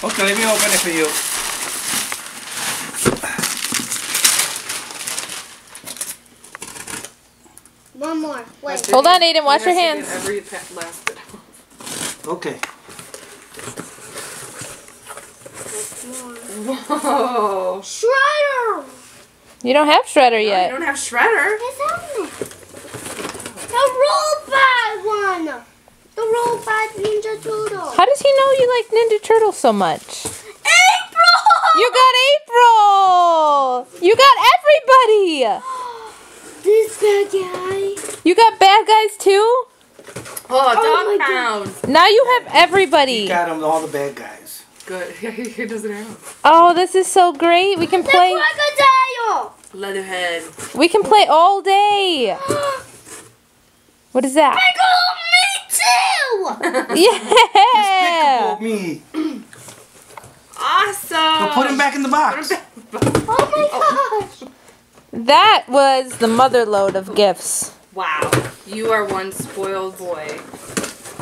Okay, let me open it for you. One more. Wait. Hold on, Aiden. Wash your hands. Every last bit off. Okay. Whoa. Shredder! You don't have Shredder You yet. don't have Shredder. It's happening. The robot one! The robot Ninja Turtle. How does he know you like Ninja Turtles so much? April! You got April! You got everybody! This bad guy. You got bad guys too? Oh, my dog pounds. Now you have everybody. He got them, all the bad guys. Good. He doesn't have. Oh, this is so great. We can The play. crocodile! Leatherhead. We can play all day. What is that? Me too! Yeah. Despicable Me. Awesome. Well, put him back in the box. Oh my gosh! That was the mother load of gifts. Wow. You are one spoiled boy.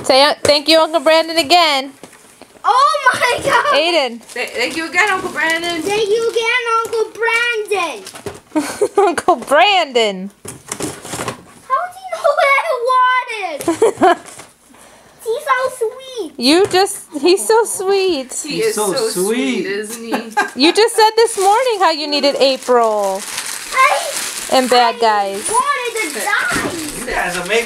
Say thank you, Uncle Brandon, again. Oh my god! Aiden. Thank you again, Uncle Brandon. Thank you again, Uncle Brandon! Uncle Brandon. How do you know what I wanted? He's so sweet. He's so sweet. He is so so sweet, sweet. isn't he? You just said this morning how you needed April I and bad guys. wanted to die. You guys are making